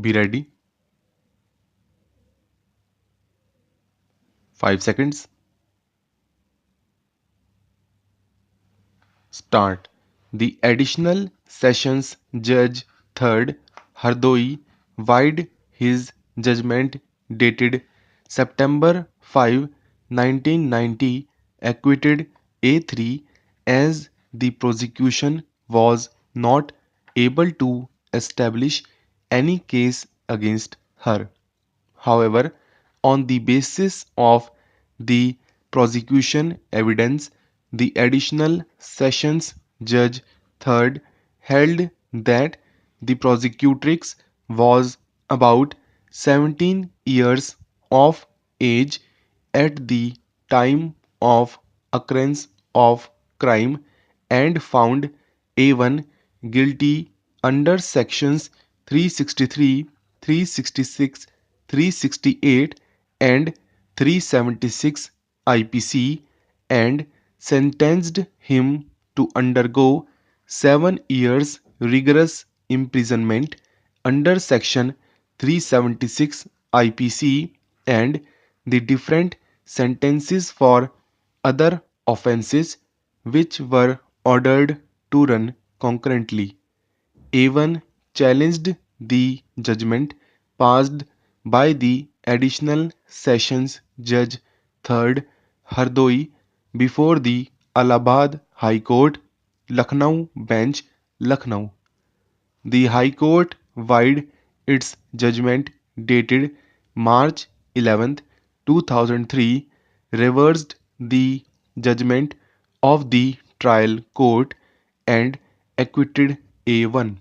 Be ready. 5 seconds. Start. The additional sessions judge third Hardoi wide his judgment dated September 5, 1990 acquitted A3 as the prosecution was not able to establish any case against her. However, on the basis of the prosecution evidence, the additional sessions judge third held that the prosecutrix was about 17 years of age at the time of occurrence of crime and found A1 guilty under sections 363, 366, 368 and 376 IPC and sentenced him to undergo 7 years rigorous imprisonment under section 376 IPC and the different sentences for other offences which were ordered to run concurrently. A1 challenged the judgment passed by the additional sessions judge third Hardoi before the Allahabad High Court, Lucknow bench, Lucknow. The High Court vide its judgment dated March 11, 2003 reversed the judgment of the trial court and acquitted A1.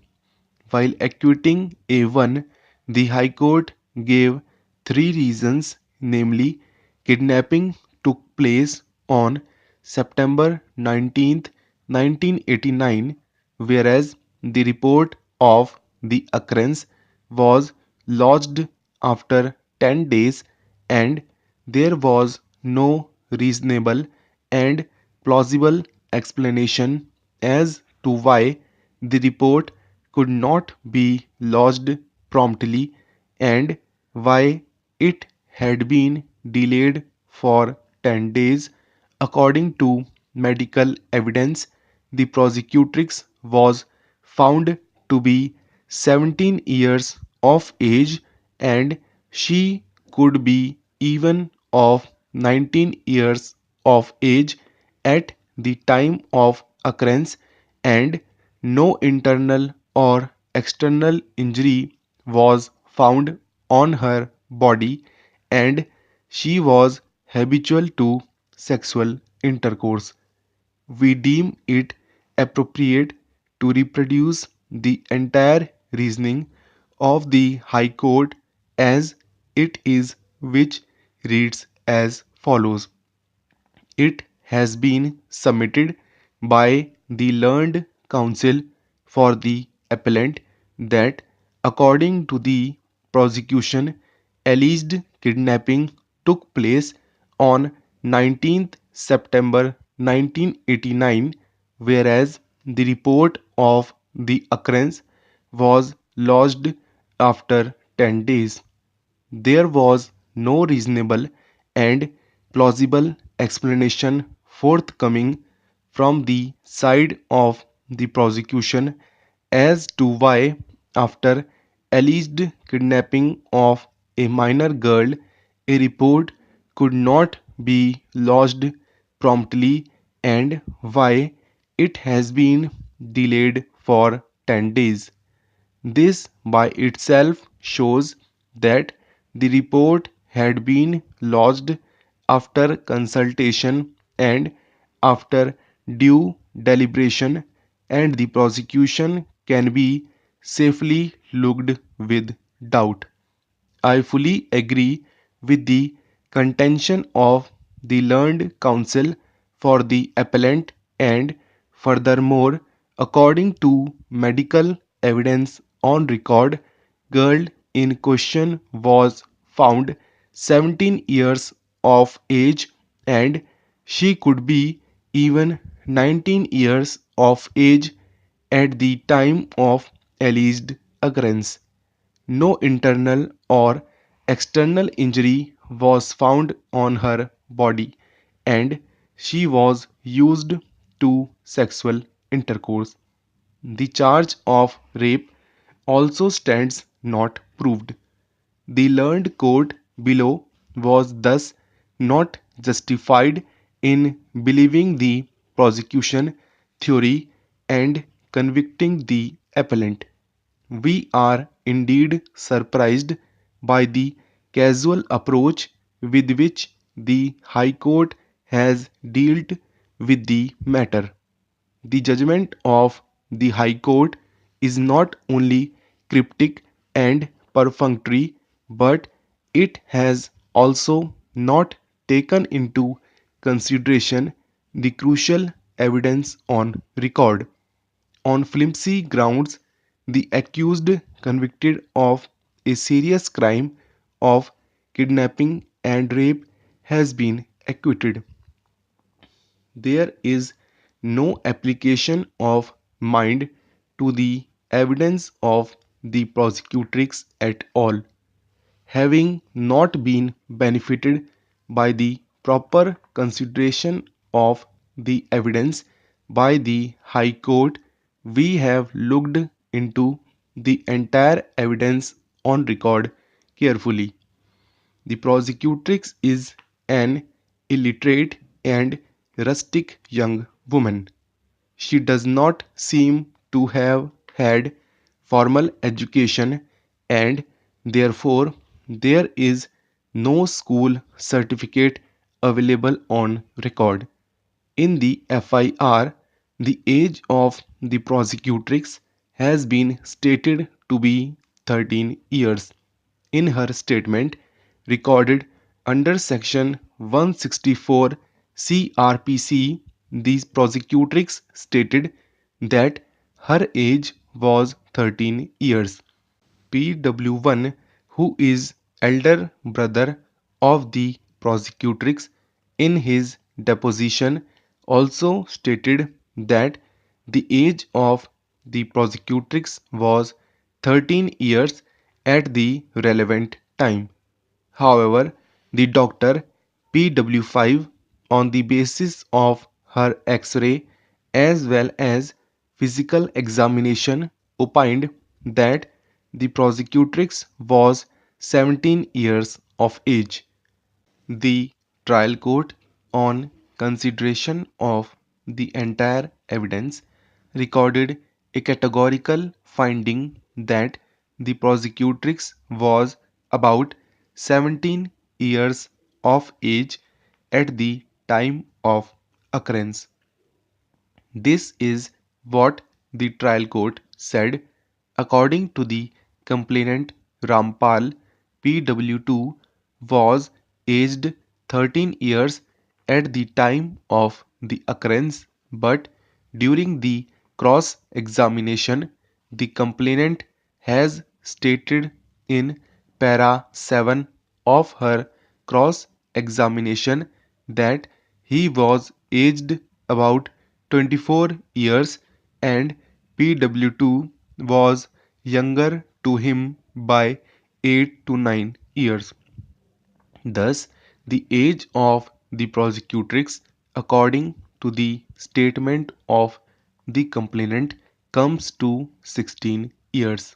While acquitting A1, the High Court gave three reasons, namely, kidnapping took place on September 19, 1989, whereas the report of the occurrence was lodged after 10 days and there was no reasonable and plausible explanation as to why the report could not be lodged promptly and why it had been delayed for 10 days. According to medical evidence, the prosecutrix was found to be 17 years of age and she could be even of 19 years of age at the time of occurrence and no internal or external injury was found on her body and she was habitual to sexual intercourse. We deem it appropriate to reproduce the entire reasoning of the High Court as it is, which reads as follows. It has been submitted by the learned counsel for the appellant that according to the prosecution, alleged kidnapping took place on 19th September 1989, whereas the report of the occurrence was lodged after 10 days. There was no reasonable and plausible explanation forthcoming from the side of the prosecution as to why, after alleged kidnapping of a minor girl, a report could not be lodged promptly and why it has been delayed for 10 days. This by itself shows that the report had been lodged after consultation and after due deliberation, and the prosecution can be safely looked with doubt. I fully agree with the contention of the learned counsel for the appellant and furthermore, according to medical evidence on record, girl in question was found 17 years of age and she could be even 19 years of age at the time of alleged occurrence. No internal or external injury was found on her body, and she was used to sexual intercourse. The charge of rape also stands not proved. The learned court below was thus not justified in believing the prosecution theory and convicting the appellant. We are indeed surprised by the casual approach with which the High Court has dealt with the matter. The judgment of the High Court is not only cryptic and perfunctory, but it has also not taken into consideration the crucial evidence on record. On flimsy grounds, the accused convicted of a serious crime of kidnapping and rape has been acquitted. There is no application of mind to the evidence of the prosecutrix at all. Having not been benefited by the proper consideration of the evidence by the High Court, we have looked into the entire evidence on record carefully. The prosecutrix is an illiterate and rustic young woman. She does not seem to have had formal education, and therefore there is no school certificate available on record. In the FIR, the age of the prosecutrix has been stated to be 13 years. In her statement recorded under Section 164 CRPC, the prosecutrix stated that her age was 13 years. PW1, who is elder brother of the prosecutrix, in his deposition also stated that the age of the prosecutrix was 13 years at the relevant time. However, the doctor PW5, on the basis of her X-ray as well as physical examination, opined that the prosecutrix was 17 years of age. The trial court, on consideration of the entire evidence, recorded a categorical finding that the prosecutrix was about 17 years of age at the time of occurrence. This is what the trial court said. According to the complainant, Rampal, PW2 was aged 13 years at the time of the occurrence, but during the cross examination, the complainant has stated in para 7 of her cross examination that he was aged about 24 years and PW2 was younger to him by 8 to 9 years. Thus, the age of the prosecutrix, according to the statement of the complainant, comes to 16 years.